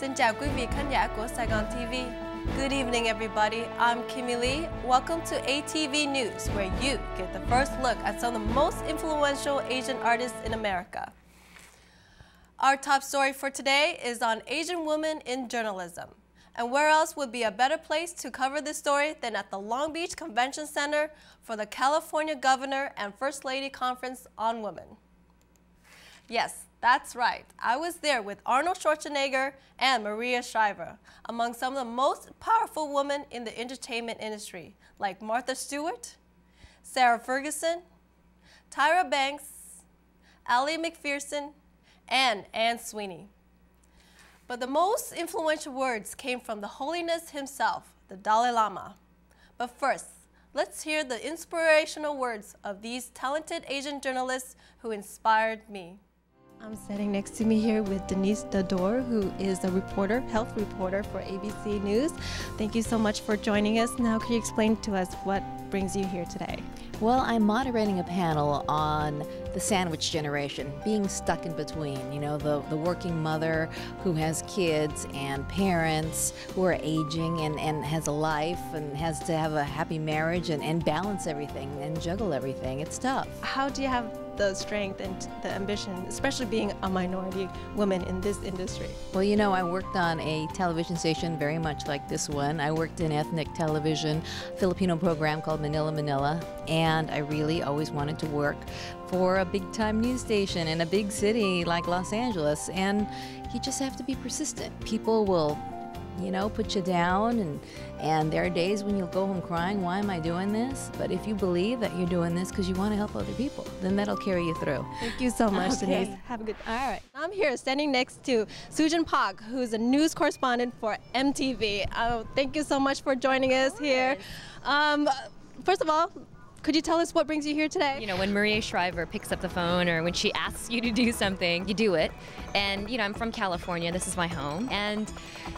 Xin chào quý vị khán giả của Sài Gòn TV. Good evening, everybody. I'm Kimmy Lee. Welcome to ATV News, where you get the first look at some of the most influential Asian artists in America. Our top story for today is on Asian women in journalism. And where else would be a better place to cover this story than at the Long Beach Convention Center for the California Governor and First Lady Conference on Women. Yes, that's right. I was there with Arnold Schwarzenegger and Maria Shriver, among some of the most powerful women in the entertainment industry, like Martha Stewart, Sarah Ferguson, Tyra Banks, Ally McPherson, and Anne Sweeney. But the most influential words came from the holiness himself, the Dalai Lama. But first, let's hear the inspirational words of these talented Asian journalists who inspired me. I'm sitting next to me here with Denise Dador, who is a reporter, health reporter for ABC News. Thank you so much for joining us. Now, can you explain to us what brings you here today? Well, I'm moderating a panel on the sandwich generation, being stuck in between, you know, the working mother who has kids and parents who are aging and has a life and has to have a happy marriage and balance everything and juggle everything. It's tough. How do you have the strength and the ambition, especially being a minority woman in this industry? Well, you know, I worked on a television station very much like this one. I worked in ethnic television, Filipino program called Manila Manila, and I really always wanted to work for a big-time news station in a big city like Los Angeles, and you just have to be persistent. People will, you know, put you down, and there are days when you'll go home crying, why am I doing this? But if you believe that you're doing this because you want to help other people, then that'll carry you through. Thank you so much, Denise. Have a good day. All right. I'm here standing next to Sujin Park, who's a news correspondent for MTV. Thank you so much for joining us here. First of all, could you tell us what brings you here today? You know, when Maria Shriver picks up the phone or when she asks you to do something, you do it. And, you know, I'm from California. This is my home. And,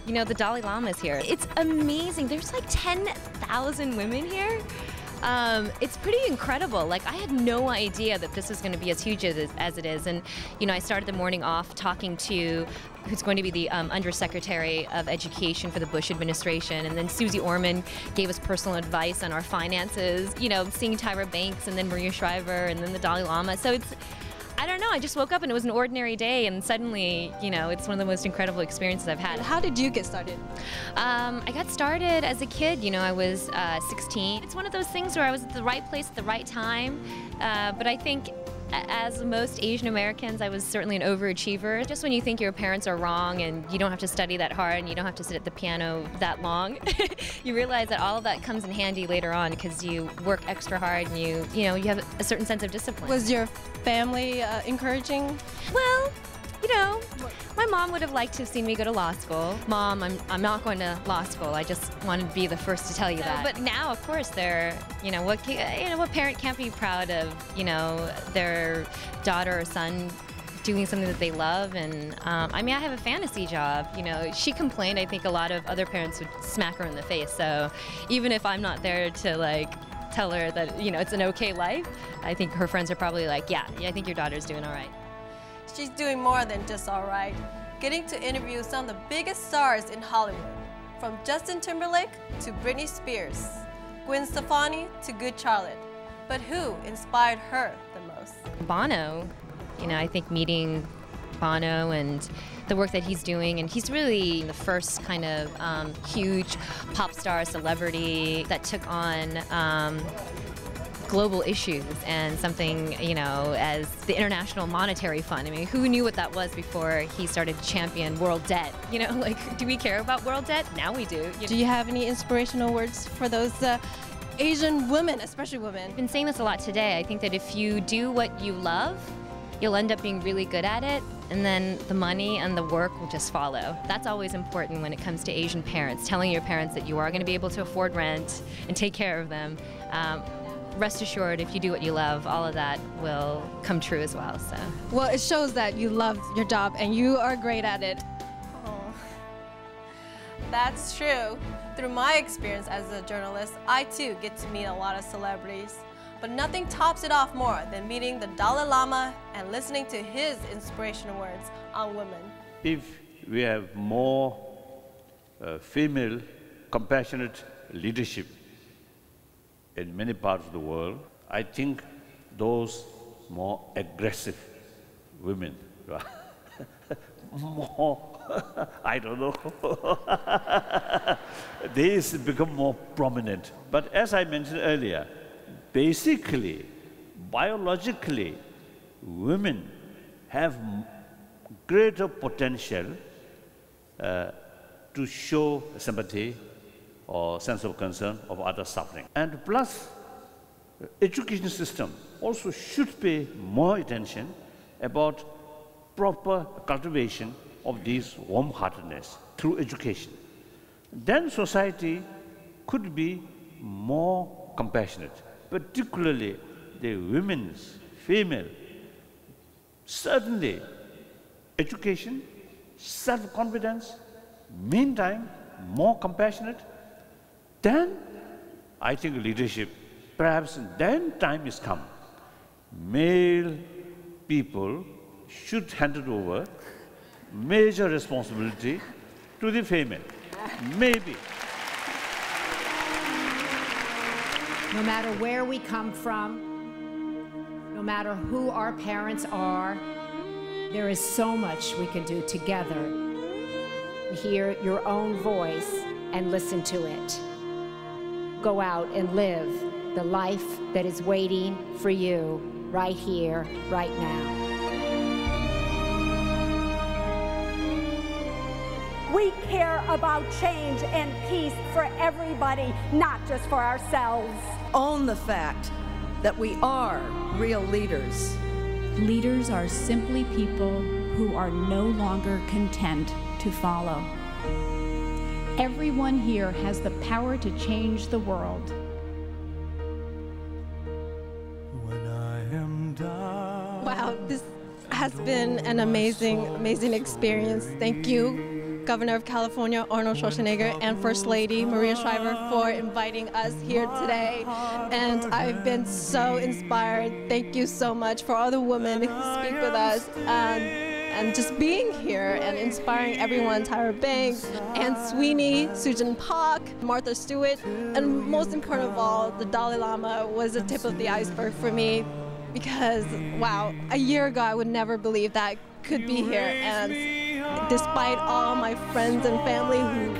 you know, the Dalai Lama is here. It's amazing. There's like 10,000 women here. It's pretty incredible. Like, I had no idea that this was going to be as huge as it is. And, you know, I started the morning off talking to who's going to be the Undersecretary of Education for the Bush administration. And then Susie Orman gave us personal advice on our finances, you know, seeing Tyra Banks and then Maria Shriver and then the Dalai Lama. So it's, I don't know, I just woke up and it was an ordinary day and suddenly, you know, it's one of the most incredible experiences I've had. How did you get started? I got started as a kid, you know, I was 16. It's one of those things where I was at the right place at the right time, but I think as most Asian Americans, I was certainly an overachiever. Just when you think your parents are wrong and you don't have to study that hard and you don't have to sit at the piano that long, you realize that all of that comes in handy later on because you work extra hard and you know, you have a certain sense of discipline. Was your family encouraging? Well, you know, my mom would have liked to have seen me go to law school. Mom, I'm not going to law school. I just wanted to be the first to tell you that. But now, of course, they're, you know, what parent can't be proud of, you know, their daughter or son doing something that they love. And I mean, I have a fantasy job. You know, she complained. I think a lot of other parents would smack her in the face. So even if I'm not there to like tell her that, you know, it's an okay life, I think her friends are probably like, yeah, I think your daughter's doing all right. She's doing more than just all right, getting to interview some of the biggest stars in Hollywood, from Justin Timberlake to Britney Spears, Gwen Stefani to Good Charlotte. But who inspired her the most? Bono. You know, I think meeting Bono and the work that he's doing, and he's really the first kind of huge pop star celebrity that took on global issues and something, you know, as the International Monetary Fund. I mean, who knew what that was before he started to champion world debt? You know, like, do we care about world debt? Now we do. You know? Do you have any inspirational words for those Asian women, especially women? I've been saying this a lot today. I think that if you do what you love, you'll end up being really good at it, and then the money and the work will just follow. That's always important when it comes to Asian parents, telling your parents that you are going to be able to afford rent and take care of them. Rest assured, if you do what you love, all of that will come true as well. So. Well, it shows that you love your job and you are great at it. Oh. That's true. Through my experience as a journalist, I too get to meet a lot of celebrities. But nothing tops it off more than meeting the Dalai Lama and listening to his inspirational words on women. If we have more female compassionate leadership in many parts of the world. I think those more aggressive women, more, I don't know, they become more prominent. But as I mentioned earlier, basically, biologically, women have greater potential to show sympathy or sense of concern of others suffering. And plus, education system also should pay more attention about proper cultivation of these warm-heartedness through education. Then society could be more compassionate, particularly the women's, female. Certainly, education, self-confidence, meantime, more compassionate, then I think leadership, perhaps then time is come. Male people should hand it over major responsibility to the female. Maybe. No matter where we come from, no matter who our parents are, there is so much we can do together. Hear your own voice and listen to it. Go out and live the life that is waiting for you right here, right now. We care about change and peace for everybody, not just for ourselves. Own the fact that we are real leaders. Leaders are simply people who are no longer content to follow. Everyone here has the power to change the world. Wow, this has been an amazing experience. Thank you, Governor of California Arnold Schwarzenegger and First Lady Maria Shriver for inviting us here today. And I've been so inspired. Thank you so much for all the women who speak with us and just being here and inspiring everyone. Tyra Banks, Anne Sweeney, Susan Park, Martha Stewart, and most important of all, the Dalai Lama was the tip of the iceberg for me. Because, wow, a year ago I would never believe that I could be here, and despite all my friends and family who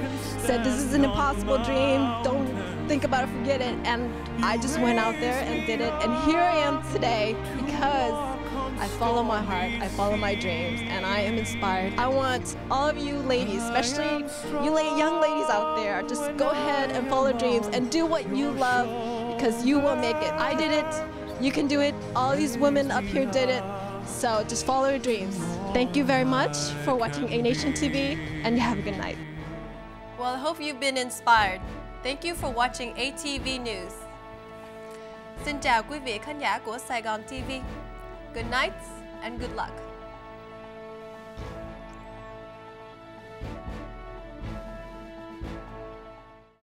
said this is an impossible dream, don't think about it, forget it, and I just went out there and did it, and here I am today because I follow my heart, I follow my dreams, and I am inspired. I want all of you ladies, especially you young ladies out there, just go ahead and follow dreams and do what you love, because you will make it. I did it. You can do it. All these women up here did it. So just follow your dreams. Thank you very much for watching A Nation TV, and you have a good night. Well, I hope you've been inspired. Thank you for watching ATV News. Xin chào quý vị khán giả của Sài Gòn TV. Good night and good luck.